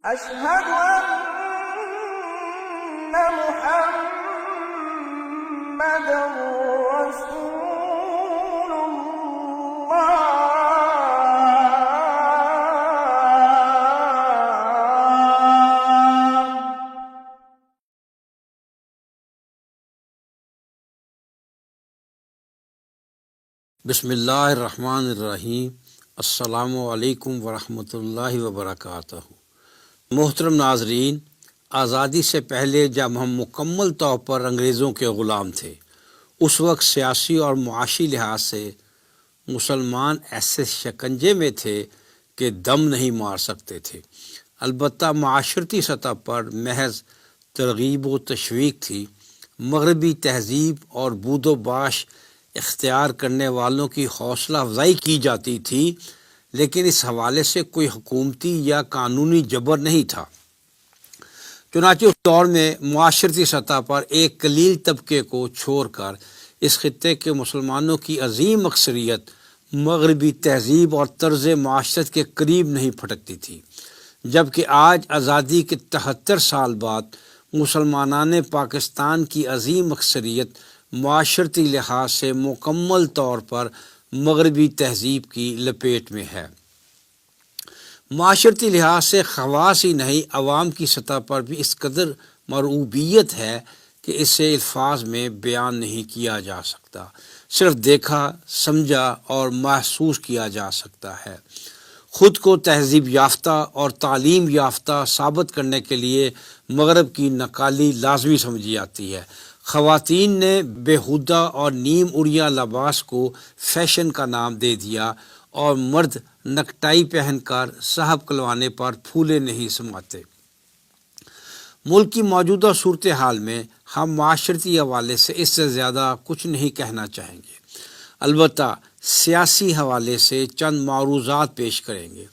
أشهد أن محمد رسول الله. بسم اللہ الرحمن الرحیم. السلام علیکم ورحمۃ اللہ وبرکاتہ. محترم ناظرین، آزادی سے پہلے جب ہم مکمل طور پر انگریزوں کے غلام تھے، اس وقت سیاسی اور معاشی لحاظ سے مسلمان ایسے شکنجے میں تھے کہ دم نہیں مار سکتے تھے. البتہ معاشرتی سطح پر محض ترغیب و تشویق تھی. مغربی تہذیب اور بود و باش اختیار کرنے والوں کی حوصلہ افزائی کی جاتی تھی، لیکن اس حوالے سے کوئی حکومتی یا قانونی جبر نہیں تھا. چنانچہ اس دور میں معاشرتی سطح پر ایک قلیل طبقے کو چھوڑ کر اس خطے کے مسلمانوں کی عظیم اکثریت مغربی تہذیب اور طرز معاشرت کے قریب نہیں پھٹکتی تھی، جبکہ آج آزادی کے 73 سال بعد مسلمانان پاکستان کی عظیم اکثریت معاشرتی لحاظ سے مکمل طور پر مغربی تہذیب کی لپیٹ میں ہے. معاشرتی لحاظ سے خواص ہی نہیں، عوام کی سطح پر بھی اس قدر مرعوبیت ہے کہ اسے الفاظ میں بیان نہیں کیا جا سکتا، صرف دیکھا، سمجھا اور محسوس کیا جا سکتا ہے. خود کو تہذیب یافتہ اور تعلیم یافتہ ثابت کرنے کے لیے مغرب کی نقالی لازمی سمجھی جاتی ہے. خواتین نے بیہودہ اور نیم اڑیا لباس کو فیشن کا نام دے دیا اور مرد نکٹائی پہن کر صاحب کلوانے پر پھولے نہیں سماتے. ملک کی موجودہ صورتحال میں ہم معاشرتی حوالے سے اس سے زیادہ کچھ نہیں کہنا چاہیں گے، البتہ سیاسی حوالے سے چند معروضات پیش کریں گے.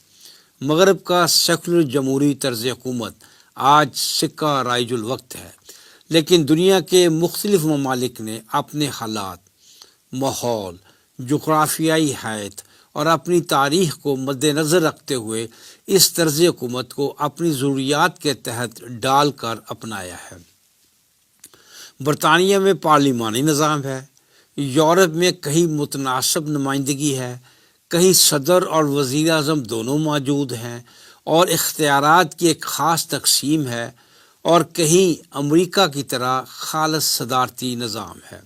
مغرب کا سیکولر جمہوری طرز حکومت آج سکہ رائج الوقت ہے، لیکن دنیا کے مختلف ممالک نے اپنے حالات، ماحول، جغرافیائی حیثیت اور اپنی تاریخ کو مد نظر رکھتے ہوئے اس طرز حکومت کو اپنی ضروریات کے تحت ڈال کر اپنایا ہے. برطانیہ میں پارلیمانی نظام ہے، یورپ میں کہیں متناسب نمائندگی ہے، کہیں صدر اور وزیر اعظم دونوں موجود ہیں اور اختیارات کی ایک خاص تقسیم ہے، اور کہیں امریکہ کی طرح خالص صدارتی نظام ہے.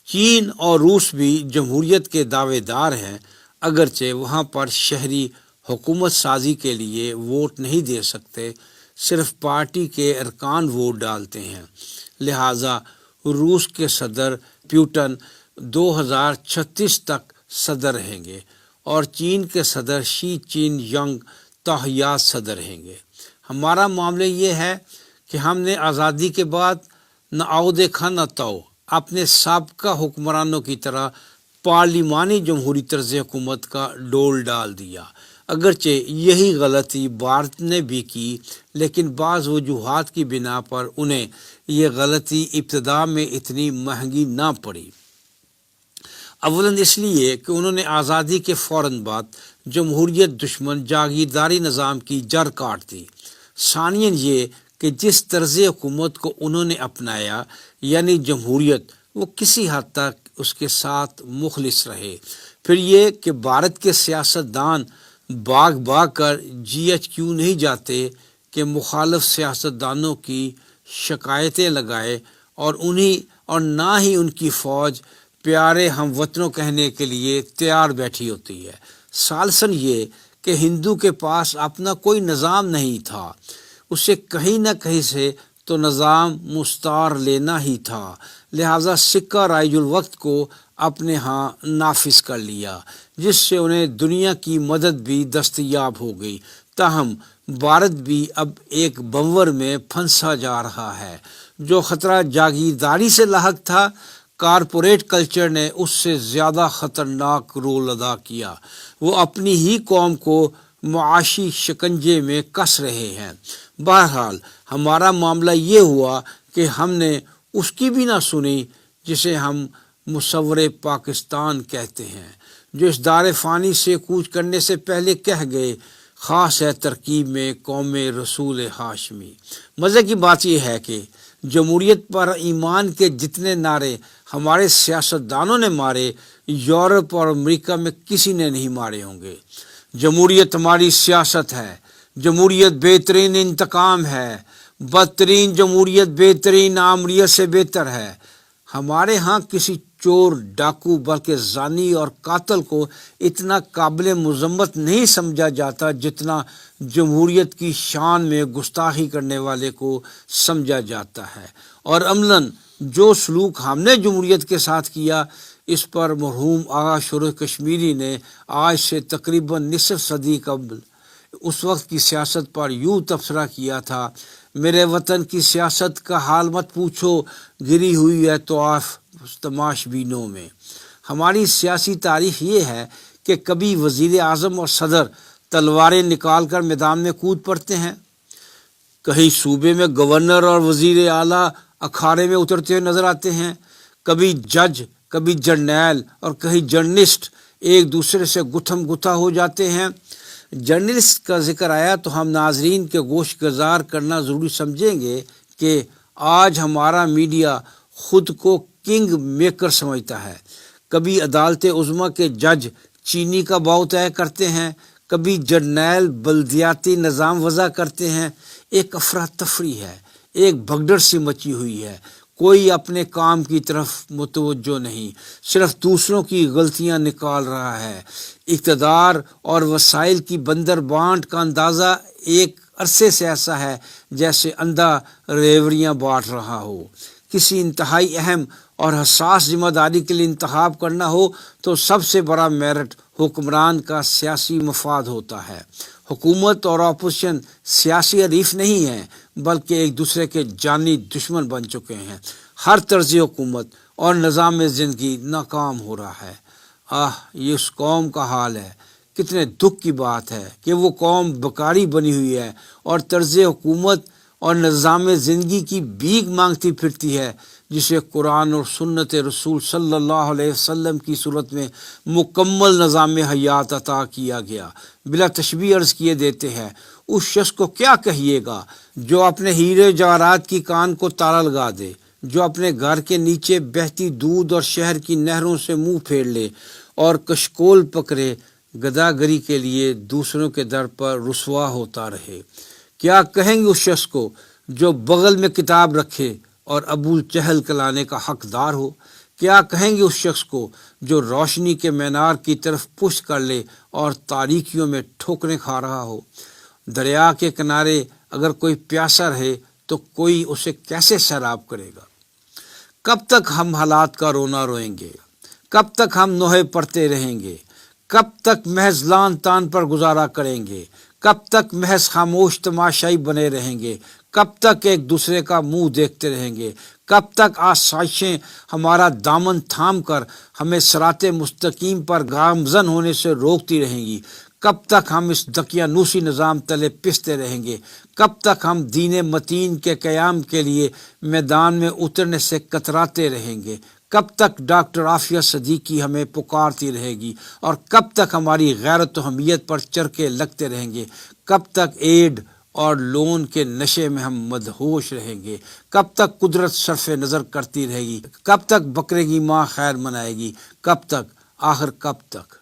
چین اور روس بھی جمہوریت کے دعوے دار ہیں، اگرچہ وہاں پر شہری حکومت سازی کے لیے ووٹ نہیں دے سکتے، صرف پارٹی کے ارکان ووٹ ڈالتے ہیں. لہٰذا روس کے صدر پیوٹن 2036 تک صدر رہیں گے اور چین کے صدر شی چین ینگ تا حیات صدر رہیں گے. ہمارا معاملہ یہ ہے کہ ہم نے آزادی کے بعد نہ آؤ دیکھا نہ تاؤ، اپنے سابقہ حکمرانوں کی طرح پارلیمانی جمہوری طرز حکومت کا ڈول ڈال دیا. اگرچہ یہی غلطی بھارت نے بھی کی، لیکن بعض وجوہات کی بنا پر انہیں یہ غلطی ابتدا میں اتنی مہنگی نہ پڑی. اولاً اس لیے کہ انہوں نے آزادی کے فوراً بعد جمہوریت دشمن جاگیرداری نظام کی جڑ کاٹ دی. ثانیاً یہ کہ جس طرز حکومت کو انہوں نے اپنایا یعنی جمہوریت، وہ کسی حد تک اس کے ساتھ مخلص رہے. پھر یہ کہ بھارت کے سیاستدان بھاگ بھاگ کر GHQ نہیں جاتے کہ مخالف سیاستدانوں کی شکایتیں لگائے، اور نہ ہی ان کی فوج پیارے ہم وطنوں کہنے کے لیے تیار بیٹھی ہوتی ہے. ثالثاً یہ کہ ہندو کے پاس اپنا کوئی نظام نہیں تھا، اسے کہیں نہ کہیں سے تو نظام مستعار لینا ہی تھا. لہٰذا سکہ رائج الوقت کو اپنے ہاں نافذ کر لیا، جس سے انہیں دنیا کی مدد بھی دستیاب ہو گئی. تاہم بھارت بھی اب ایک بھنور میں پھنسا جا رہا ہے. جو خطرہ جاگیرداری سے لاحق تھا، کارپوریٹ کلچر نے اس سے زیادہ خطرناک رول ادا کیا. وہ اپنی ہی قوم کو معاشی شکنجے میں کس رہے ہیں. بہرحال ہمارا معاملہ یہ ہوا کہ ہم نے اس کی بھی نہ سنی جسے ہم مصور پاکستان کہتے ہیں، جو اس دار فانی سے کوچ کرنے سے پہلے کہہ گئے، خاص ہے ترکیب میں قوم رسول ہاشمی۔ مزے کی بات یہ ہے کہ جمہوریت پر ایمان کے جتنے نعرے ہمارے سیاستدانوں نے مارے، یورپ اور امریکہ میں کسی نے نہیں مارے ہوں گے۔ جمہوریت ہماری سیاست ہے، جمہوریت بہترین انتقام ہے، بدترین جمہوریت بہترین آمریت سے بہتر ہے۔ ہمارے ہاں کسی چور، ڈاکو، بلکہ زانی اور قاتل کو اتنا قابل مذمت نہیں سمجھا جاتا جتنا جمہوریت کی شان میں گستاخی کرنے والے کو سمجھا جاتا ہے۔ اور عملاً جو سلوک ہم نے جمہوریت کے ساتھ کیا، اس پر مرحوم آغا شروع کشمیری نے آج سے تقریباً نصف صدی قبل اس وقت کی سیاست پر یوں تبصرہ کیا تھا: میرے وطن کی سیاست کا حال مت پوچھو، گری ہوئی ہے طواف تماش بینوں میں۔ ہماری سیاسی تاریخ یہ ہے کہ کبھی وزیر اعظم اور صدر تلواریں نکال کر میدان میں کود پڑتے ہیں، کہیں صوبے میں گورنر اور وزیر اعلیٰ اکھاڑے میں اترتے ہوئے نظر آتے ہیں، کبھی جج، کبھی جرنیل اور کہیں جرنلسٹ ایک دوسرے سے گتھم گتھا ہو جاتے ہیں۔ جرنلسٹ کا ذکر آیا تو ہم ناظرین کے گوش گزار کرنا ضروری سمجھیں گے کہ آج ہمارا میڈیا خود کو کنگ میکر سمجھتا ہے۔ کبھی عدالت عظمیٰ کے جج چینی کا بھاؤ طے کرتے ہیں، کبھی جرنیل بلدیاتی نظام وضع کرتے ہیں۔ ایک افراتفری ہے، ایک بھگدڑ سی مچی ہوئی ہے، کوئی اپنے کام کی طرف متوجہ نہیں، صرف دوسروں کی غلطیاں نکال رہا ہے۔ اقتدار اور وسائل کی بندر بانٹ کا اندازہ ایک عرصے سے ایسا ہے جیسے اندھا ریوڑیاں بانٹ رہا ہو۔ کسی انتہائی اہم اور حساس ذمہ داری کے لیے انتخاب کرنا ہو تو سب سے بڑا میرٹ حکمران کا سیاسی مفاد ہوتا ہے۔ حکومت اور اپوزیشن سیاسی حریف نہیں ہیں، بلکہ ایک دوسرے کے جانی دشمن بن چکے ہیں۔ ہر طرز حکومت اور نظام زندگی ناکام ہو رہا ہے۔ یہ اس قوم کا حال ہے۔ کتنے دکھ کی بات ہے کہ وہ قوم بکاری بنی ہوئی ہے اور طرز حکومت اور نظام زندگی کی بھیک مانگتی پھرتی ہے، جسے قرآن اور سنت رسول صلی اللہ علیہ وسلم کی صورت میں مکمل نظام حیات عطا کیا گیا۔ بلا تشبیہ عرض کیے دیتے ہیں، اس شخص کو کیا کہیے گا جو اپنے ہیرے جواہرات کی کان کو تالا لگا دے، جو اپنے گھر کے نیچے بہتی دودھ اور شہر کی نہروں سے منہ پھیر لے اور کشکول پکڑے، گداگری کے لیے دوسروں کے در پر رسوا ہوتا رہے۔ کیا کہیں گے اس شخص کو جو بغل میں کتاب رکھے اور ابو چہل کلانے کا حقدار ہو؟ کیا کہیں گے اس شخص کو جو روشنی کے مینار کی طرف پشت کر لے اور تاریکیوں میں ٹھوکریں کھا رہا ہو؟ دریا کے کنارے اگر کوئی پیاسا رہے تو کوئی اسے کیسے سیراب کرے گا؟ کب تک ہم حالات کا رونا روئیں گے؟ کب تک ہم نوحے پڑھتے رہیں گے؟ کب تک محض لان تان پر گزارا کریں گے؟ کب تک محض خاموش تماشائی بنے رہیں گے؟ کب تک ایک دوسرے کا منہ دیکھتے رہیں گے؟ کب تک آسائشیں ہمارا دامن تھام کر ہمیں صراط مستقیم پر گامزن ہونے سے روکتی رہیں گی؟ کب تک ہم اس دقیانوسی نظام تلے پستے رہیں گے؟ کب تک ہم دین متین کے قیام کے لیے میدان میں اترنے سے کتراتے رہیں گے؟ کب تک ڈاکٹر عافیہ صدیقی ہمیں پکارتی رہے گی؟ اور کب تک ہماری غیرت و حمیت پر چرکے لگتے رہیں گے؟ کب تک ایڈ اور لون کے نشے میں ہم مدہوش رہیں گے؟ کب تک قدرت صرف نظر کرتی رہے گی؟ کب تک بکرے کی ماں خیر منائے گی؟ کب تک؟ آخر کب تک؟